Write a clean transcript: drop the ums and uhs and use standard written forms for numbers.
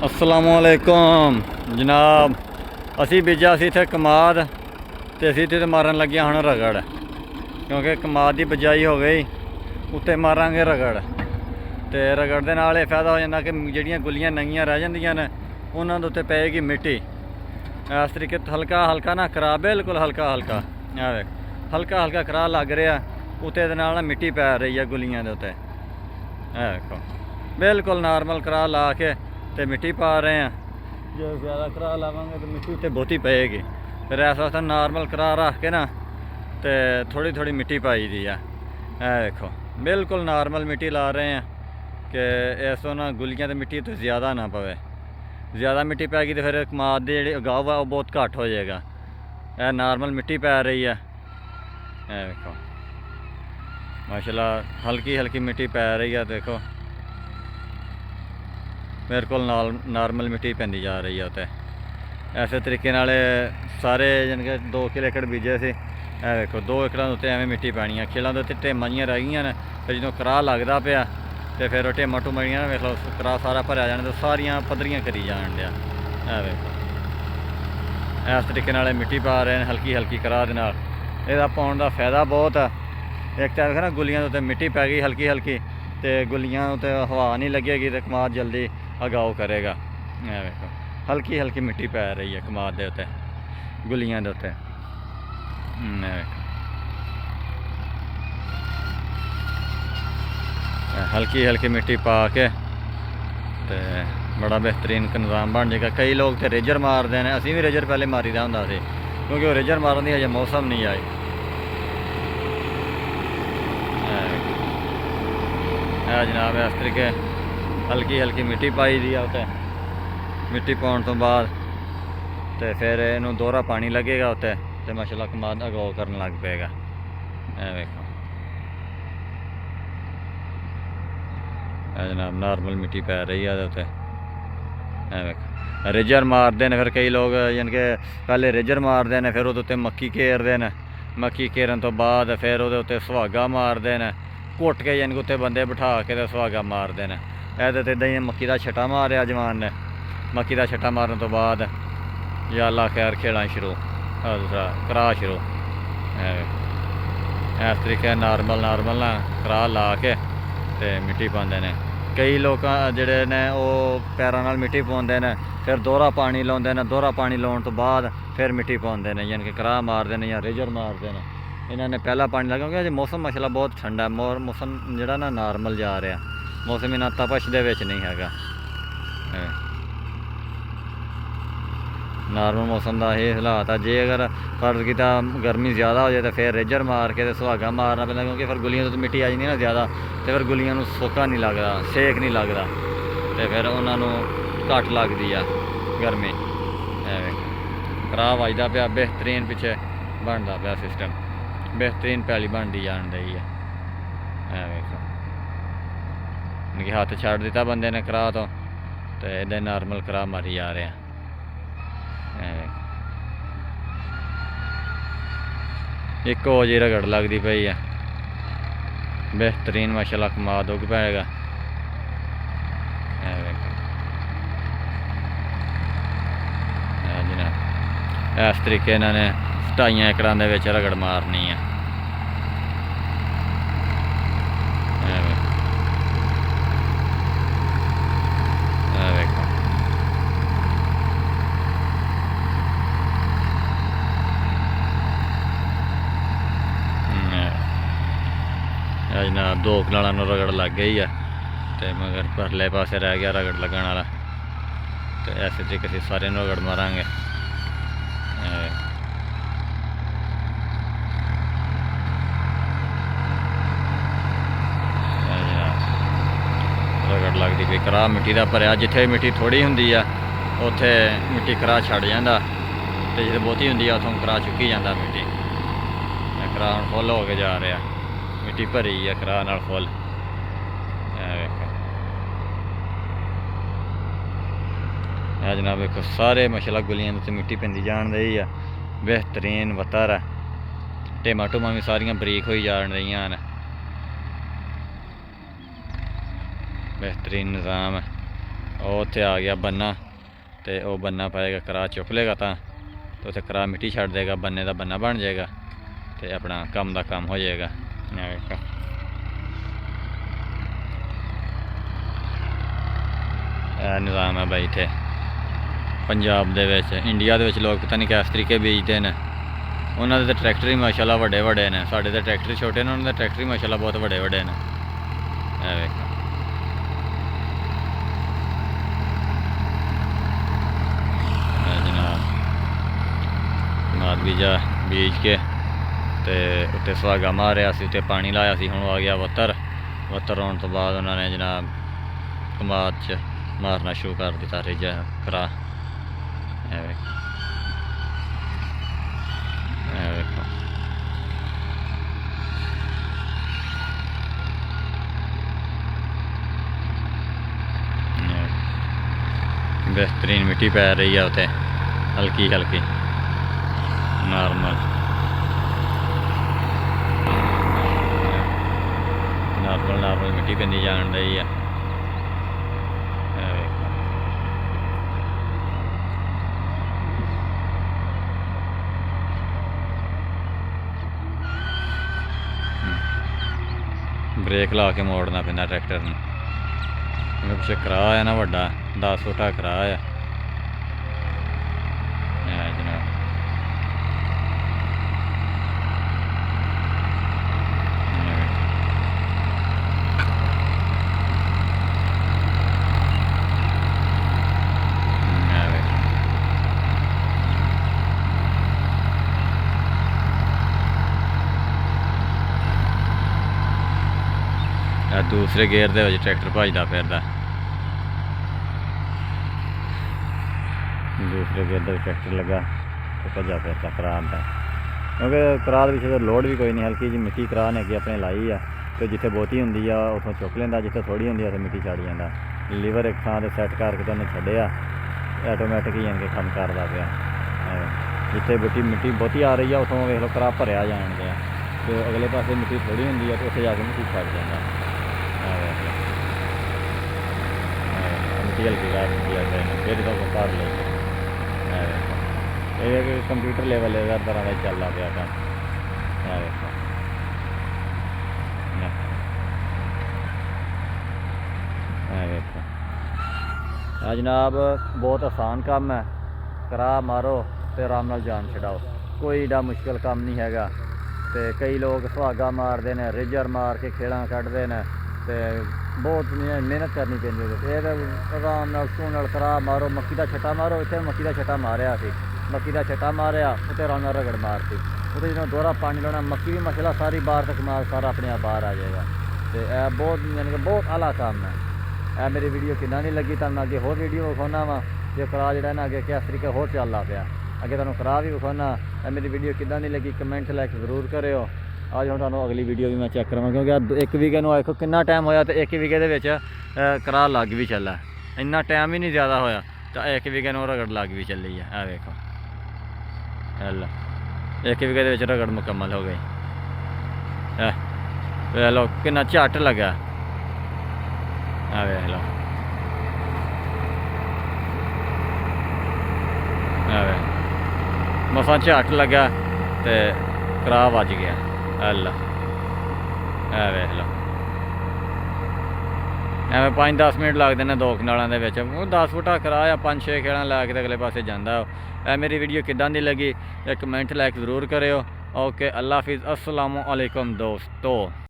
अस्सलामुअलैकुम जनाब, असी बीजा सी इत्थे कमाद ते असी इत्थे मारन लगे हुण रगड़, क्योंकि कमाद की बिजाई हो गई, उत्ते मारांगे रगड़। तो रगड़ दे नाल फायदा हो जाता कि जिहड़ियां गुलियां नंगियां रह जांदियां ने उन्हां दे उत्ते पेगी मिट्टी। इस तरीके हल्का हल्का ना करा, बिल्कुल हल्का हल्का, वे हल्का हल्का करा लग रहा, उत्ते दे नाल मिट्टी पै रही है गुलियां दे उत्ते। देखो बिल्कुल नॉर्मल करा ला के तो मिट्टी पा रहे हैं। जो ज़्यादा करा लावांगे तो मिट्टी तो बहुती पेगी, फिर इस वास्ते नॉर्मल करा रख के ना तो थोड़ी थोड़ी मिट्टी पाई दी है। देखो बिल्कुल नॉर्मल मिट्टी ला रहे हैं कि इस ना गुलियां तो मिट्टी तो ज़्यादा ना पवे। ज़्यादा मिट्टी पैगी तो फिर कमाद की जी उगाव है वो बहुत घट हो जाएगा। यह नॉर्मल मिट्टी पै रही है। देखो माशाल्लाह हल्की हल्की मिट्टी पै रही है। देखो बिल्कुल नॉर्मल मिट्टी पैंदी जा रही है उत्ते। ऐसे तरीके नाल सारे जानी कि 2 किलो एकड़ बीजे से। देखो 2 एकड़ उत्ते एवें मिट्टी पैनी है, खिलों के ढेमां जिहियां रह गई ने, फिर जो करा लगता पिया तो फिर ढेमां ढूमां जिहियां वेख लो करा सारा भरिया जाने तो सारियां पद्धरियां करी जान दिया। देखो इस तरीके नाल मिट्टी पा रहे हैं हल्की हल्की करा दे नाल। इहदा पाउण दा फायदा बहुत है। एक तो देखो ना गुलियां उत्ते मिट्टी पै गई हल्की हल्की, तो गुलियां उत्ते हवा नहीं लगेगी तो कमाद जल्दी अगाओ करेगा। देखो हल्की हल्की मिट्टी पै रही है कमाद के उत्ते, गुलियां के उत्ते। हल्की हल्की मिट्टी पा के तो बड़ा बेहतरीन निज़ाम बन जाएगा। कई लोग तो रेजर मारते हैं, असी भी रेजर पहले मारी दा हुंदा सी क्योंकि वो रेजर मारन की अजे मौसम नहीं आई। जनाब इस तरीके हल्की हल्की मिट्टी पाई दी है उत्ते। मिट्टी पाने तो बाद तो फिर इनू दोहरा पानी लगेगा उत्ते तो माशाल्लाह कमाद अगाओ करन लग पेगा। देखो जनाब नॉर्मल मिट्टी पै रही है उत्ते। देखो रेजर मारते हैं, फिर कई लोग यानी कि पहले रेजर मारते हैं, फिर वो मक्की घेरते हैं, मक्की घेरन तो बाद फिर वो सुहागा मारते हैं, घुट के यानी कि उत्ते बंदे बिठा के तो सुहागा मारते हैं। ऐसे तो इदा ही मक्की का छट्टा मारिया जवान ने, मक्की का छट्टा मारन तो बाद या अल्लाह खैर खेड़ा शुरू दूसरा करा शुरू। इस तरीके नॉर्मल नॉर्मल ना करा ला के तो मिट्टी पाते हैं। कई लोग जोड़े ने वो पैरों नाल मिट्टी पाते हैं, फिर दोहरा पानी लाते हैं, दोहरा पानी लाने तो बाद फिर मिट्टी पाते हैं, यानी कि करा मारते हैं या रेजर मारते हैं। इन्होंने पहला पानी लगा क्योंकि अजे मौसम माशाल्लाह बहुत ठंडा है, मौसम जोड़ा ना नॉर्मल जा रहा, मौसम इन्ना तपश दे विच नहीं हैगा। नॉर्मल मौसम का यह हालात है। जे अगर फर्ज किया गर्मी ज़्यादा हो जाए तो फिर रेजर मार के तो सुहागा मारना पैंदा, क्योंकि फिर गुलियां तो मिट्टी आ जाती ना ज़्यादा, तो फिर गुलियां नूं सोका नहीं लगता, सेक नहीं लगता, तो फिर उन्होंने घट लगती है गर्मी। करा वजदा पिया बेहतरीन, पिछे बनता पाया सिस्टम, बेहतरीन पैली बनती जान रही है। कि हाथ छड़ दिता बंदे ने करा तो इदा नॉर्मल करा मारी जा रहे हैं। एक हो जी रगड़ लगती पई है, बेहतरीन माशाल्लाह कमाद उग पाएगा। जनाब इस तरीके इन्होंने 2.5 एकड़ों के रगड़ मारनी है। जनाब 2 कनालों में रगड़ लग गई है, तो मगर परले पासे रह गया रगड़ लगन वाला, तो ऐसे तरीके से सारे रगड़ मारांगे। रगड़ लगती पई, करा मिट्टी का भरिया, जिथे मिट्टी थोड़ी होंगी है उत्थे मिट्टी करा छड़ जाता, तो जिथे बहुती होंगी है उतों करा चुकी जाता मिट्टी। करा हुण फुल हो के जा रहा, मिट्टी भरी है करा नाल फुल। जनाब देखो सारे माशाल्लाह गुलियां उत्ते मिट्टी पैंदी जान रही है, बेहतरीन वतर है। ढेमां ढूमां भी सारियां बरीक होई जान रही हैं, बेहतरीन निज़ाम है। और ਉੱਥੇ ਆ ਗਿਆ ਬੰਨਾ, ਤੇ ਉਹ ਬੰਨਾ ਪਏਗਾ, ਕਰਾ ਚੁੱਕ ਲੇਗਾ ਤਾਂ ਤੇ ਉੱਥੇ ਕਰਾ ਮਿੱਟੀ ਛੱਡ ਦੇਗਾ, ਬੰਨੇ ਦਾ ਬੰਨਾ ਬਣ ਜਾਏਗਾ ਤੇ ਆਪਣਾ ਕੰਮ ਦਾ ਕੰਮ ਹੋ ਜਾਏਗਾ। ਇਹ ਨਿਜ਼ਾਮ ਹੈ ਬਾਈ ਇੱਥੇ ਪੰਜਾਬ ਦੇ ਵਿੱਚ। ਇੰਡੀਆ ਦੇ ਵਿੱਚ ਲੋਕ ਪਤਾ ਨਹੀਂ ਕਿਸ ਤਰੀਕੇ ਬੀਜਦੇ ਨੇ। ਉਹਨਾਂ ਦੇ ਤਾਂ ਟਰੈਕਟਰ ਹੀ ਮਾਸ਼ਾਅੱਲਾ ਵੱਡੇ ਵੱਡੇ ਨੇ, ਸਾਡੇ ਤਾਂ ਟਰੈਕਟਰ ਛੋਟੇ ਨੇ, ਉਹਨਾਂ ਦੇ ਟਰੈਕਟਰ ਹੀ ਮਾਸ਼ਾਅੱਲਾ ਬਹੁਤ ਵੱਡੇ ਵੱਡੇ ਨੇ। ਇਹ ਵੇਖੋ ਜਨਾਬ ਕਮਾਦ ਬੀਜ ਕੇ ਤੇ ਉੱਤੇ ਸੁਹਾਗਾ ਮਾਰਿਆ ਸੀ, ਉੱਤੇ ਪਾਣੀ ਲਾਇਆ ਸੀ। ਹੁਣ ਆ ਗਿਆ ਵੱਤਰ ਆਉਣ ਤੋਂ ਬਾਅਦ ਉਹਨਾਂ ਨੇ ਜਨਾਬ ਕਮਾਦ 'ਚ ਮਾਰਨਾ ਸ਼ੁਰੂ ਕਰ ਦਿੱਤਾ ਰੇਜਾ ਕਰਾ। ਇਹ ਵੇਖੋ बेहतरीन मिट्टी पै रही है उत्ते, हल्की हल्की नॉर्मल मिट्टी पैंदी जान रही है। ब्रेक ला के मोड़ना पैंदा ट्रैक्टर में, पिछे करा है ना वड्डा 10 फुटा करा है जनाब। दूसरे गेयर दे विच ट्रैक्टर भजदा फिरदा, दूसरे गेयर दे ट्रैक्टर लगा तो भजा फिरदा करार दा, क्योंकि करार विच लोड भी कोई नहीं, हल्की जी मिट्टी करार ने अगे अपने लाई आ तो जिथे बहुती हुंदी आ उत्थों चुक लैंदा, जिथे थोड़ी हुंदी आ उत्थे मिट्टी छड़ जांदा। लीवर एक थां ते सैट करके तुहानूं छड्डिआ ऑटोमैटिक ही इनके काम करदा पिया। जिथे मिट्टी बहुती आ रही है उत्थों वेख लो करार भरिया जाण दिया, तो अगले पासे मिट्टी थोड़ी हुंदी आ तो उत्थे जाके मिट्टी छड़ जांदा। मिट्टी हल्की कर दी फिर तो भर ले। ये कि कंप्यूटर लेवल हर तरह का चलता पाया काम। जनाब बहुत आसान काम है, करा मारो तो आराम नाल जान छड़ाओ, कोई एडा मुश्किल काम नहीं हैगा। तो कई लोग सुहागा मारते हैं, रेजर मार के खेड़ा कढ़ते हैं, तो बहुत मेहनत करनी पैंदी। ये आराम नाल सूह नाल करा मारो, मक्की का छट्टा मारो। इतने मक्की का छट्टा मारिया सी, मक्की का छट्टा मारिया उत्ते आराम नाल रगड़ मारती, उत्ते जो दोहरा पानी लाना, मक्की भी मसला सारी बाहर तक मार सारा अपने आप बाहर आ जाएगा। तो यह बहुत यानी कि बहुत आला काम है। यह मेरी वीडियो कितना नहीं लगी, तुम अगे होर वीडियो विखाना वा जो करा जो ना अगे किस तरीके होर चलता पाया, अगे तुम करा भी विखाना। मेरी वीडियो कितना नहीं लगी कमेंट लाइक जरूर करो। आज हम तुहानूं अगली वीडियो भी मैं चेक करांगा, क्योंकि एक वीके नूं देखो कितना टाइम होया, तो एक वीके दे विच करा लग भी चला, इन्ना टाइम ही नहीं ज़्यादा होया तो एक वीके नूं रगड़ लग भी चली है। आ देखो हेलो एक वीके दे विच रगड़ मुकम्मल हो गई। वेख लो कितना झट लगा, आ वेख लो मसा झट लगा तो करा बज गया। हल वेख लो एवं 5-10 मिनट लगते हैं 2 कनालों के 10 फुटा कराया 5-6 खेड़ा लै के अगले पासे जाता। मेरी वीडियो किदां दी लगी एक कमेंट लाइक जरूर करो। ओके अल्लाह हाफिज़, अस्सलामु अलैकुम दोस्तों।